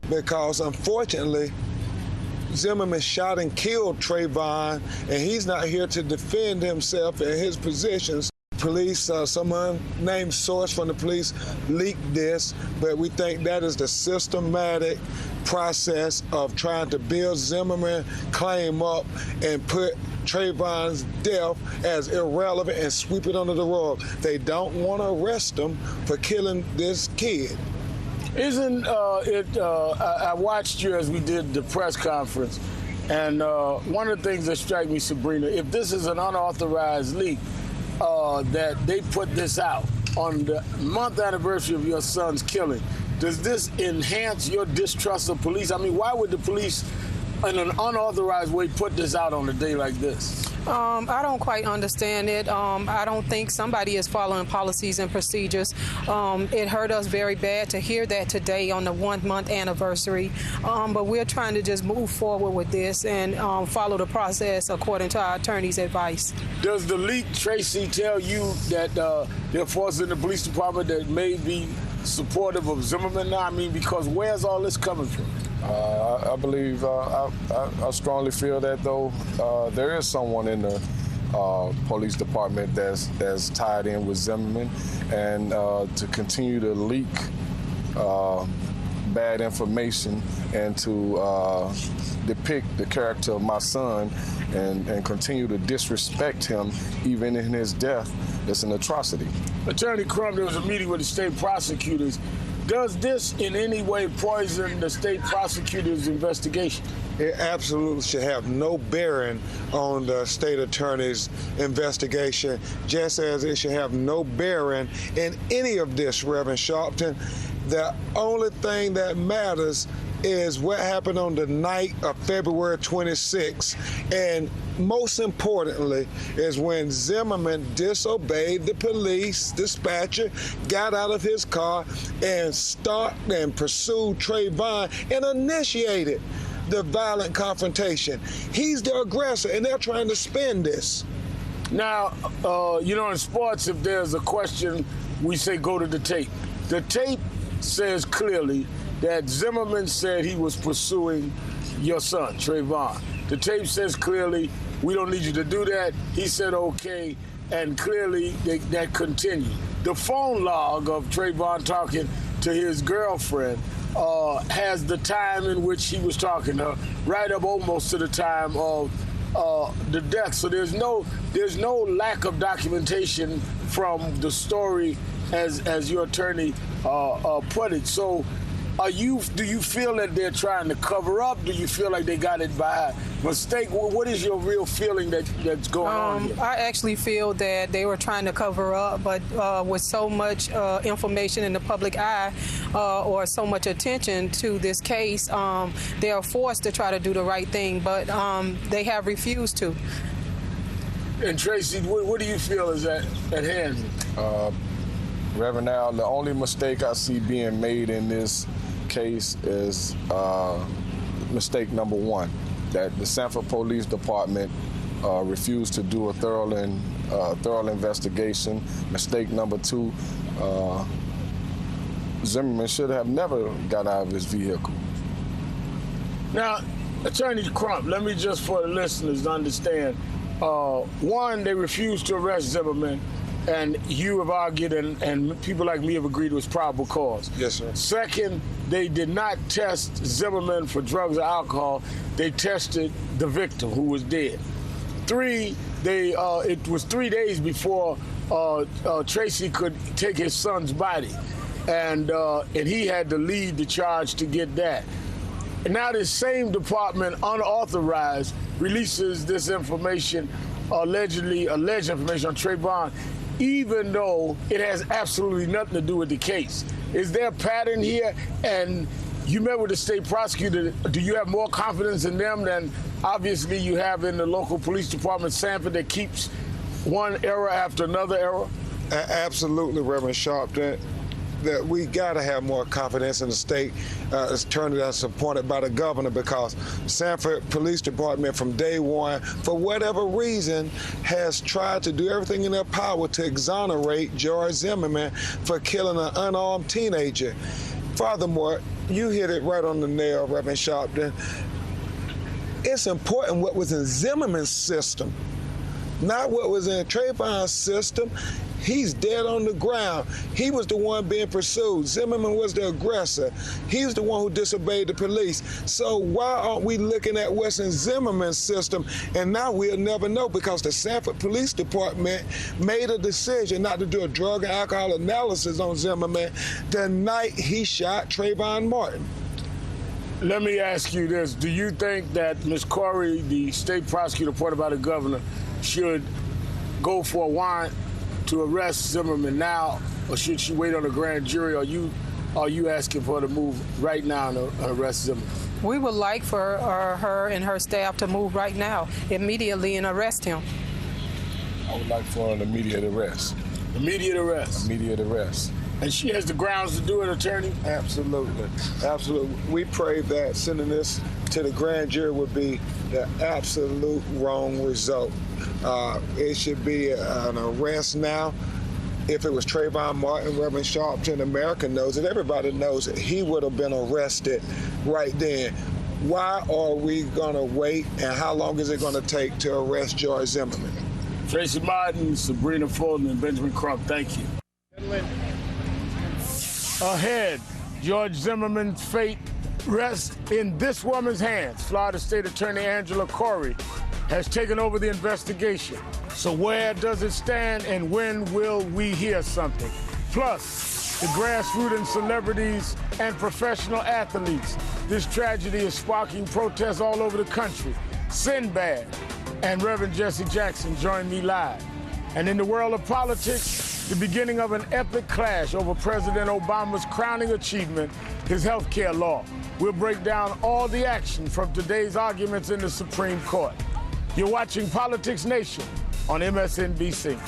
because unfortunately, Zimmerman shot and killed Trayvon, and he's not here to defend himself and his positions. Police, some unnamed source from the police leaked this, but we think that is the systematic process of trying to build Zimmerman claim up and put Trayvon's death as irrelevant and sweep it under the rug. They don't want to arrest him for killing this kid. Isn't I watched you as we did the press conference, and one of the things that strike me, Sabrina, if this is an unauthorized leak, that they put this out on the month anniversary of your son's killing, does this enhance your distrust of police? I mean, why would the police, in an unauthorized way, put this out on a day like this? I don't quite understand it. I don't think somebody is following policies and procedures. It hurt us very bad to hear that today on the 1 month anniversary. But we're trying to just move forward with this and follow the process according to our attorney's advice. Does the leak, Tracy, tell you that there are forces in the police department that may be supportive of Zimmerman now? I mean, because where's all this coming from? I believe, I strongly feel that, though, there is someone in the police department that's tied in with Zimmerman, and to continue to leak bad information and to depict the character of my son and continue to disrespect him even in his death, it's an atrocity. Attorney Crump, there was a meeting with the state prosecutors. Does this in any way poison the state prosecutor's investigation? It absolutely should have no bearing on the state attorney's investigation, just as it should have no bearing in any of this, Reverend Sharpton. The only thing that matters is what happened on the night of February 26th, and most importantly is when Zimmerman disobeyed the police dispatcher, got out of his car and stalked and pursued Trayvon and initiated the violent confrontation. He's the aggressor, and they're trying to spin this. Now, you know, in sports, if there's a question, we say go to the tape. The tape says clearly that Zimmerman said he was pursuing your son, Trayvon. The tape says clearly, we don't need you to do that. He said okay, and clearly that continued. The phone log of Trayvon talking to his girlfriend has the time in which he was talking to her, right up almost to the time of the death. So there's no lack of documentation from the story, as your attorney put it. So do you feel that they're trying to cover up? Do you feel like they got it by mistake? What is your real feeling that's going on here? I actually feel that they were trying to cover up, but with so much information in the public eye or so much attention to this case, they are forced to try to do the right thing, but they have refused to. And Tracy, what do you feel is at hand? Reverend Al, the only mistake I see being made in this case is mistake number one, that the Sanford Police Department refused to do a thorough investigation. Mistake number two, Zimmerman should have never got out of his vehicle. Now, Attorney Crump, let me just, for the listeners, understand. One, they refused to arrest Zimmerman, and you have argued, and people like me have agreed it was probable cause. Yes, sir. Second, they did not test Zimmerman for drugs or alcohol. They tested the victim, who was dead. Three, it was 3 days before Tracy could take his son's body, and he had to lead the charge to get that. And now this same department, unauthorized, releases this information, alleged information on Trayvon, even though it has absolutely nothing to do with the case. Is there a pattern here? And you met with the state prosecutor. Do you have more confidence in them than obviously you have in the local police department, Sanford, that keeps one error after another error? Absolutely, Reverend Sharpton. That we got to have more confidence in the state attorney that's appointed by the governor, because Sanford Police Department from day one, for whatever reason, has tried to do everything in their power to exonerate George Zimmerman for killing an unarmed teenager. Furthermore, You hit it right on the nail, Reverend Sharpton. It's important what was in Zimmerman's system, not what was in Trayvon's system. He's dead on the ground. He was the one being pursued. Zimmerman was the aggressor. He's the one who disobeyed the police. So why aren't we looking at what's in Zimmerman's system? And now we'll never know, because the Sanford Police Department made a decision not to do a drug and alcohol analysis on Zimmerman the night he shot Trayvon Martin. Let me ask you this. Do you think that Ms. Corey, the state prosecutor appointed by the governor, should go for a warrant to arrest Zimmerman now, or should she wait on a grand jury? Are you asking for her to move right now and arrest Zimmerman? We would like for her and her staff to move right now, immediately, and arrest him. I would like for an immediate arrest. Immediate arrest? Immediate arrest. And she has the grounds to do it, attorney? Absolutely. Absolutely. We pray that sending this to the grand jury would be the absolute wrong result. It should be an arrest now. If it was Trayvon Martin, Reverend Sharpton, America knows it. Everybody knows it. He would have been arrested right then. Why are we going to wait, and how long is it going to take to arrest George Zimmerman? Tracy Martin, Sabrina Fulton, and Benjamin Crump, thank you. Ahead, George Zimmerman's fate rests in this woman's hands. Florida State Attorney Angela Corey has taken over the investigation. So where does it stand, and when will we hear something? Plus, the grassroots and celebrities and professional athletes. This tragedy is sparking protests all over the country. Sinbad and Reverend Jesse Jackson join me live. And in the world of politics, the beginning of an epic clash over President Obama's crowning achievement, his health care law. We'll break down all the action from today's arguments in the Supreme Court. You're watching Politics Nation on MSNBC.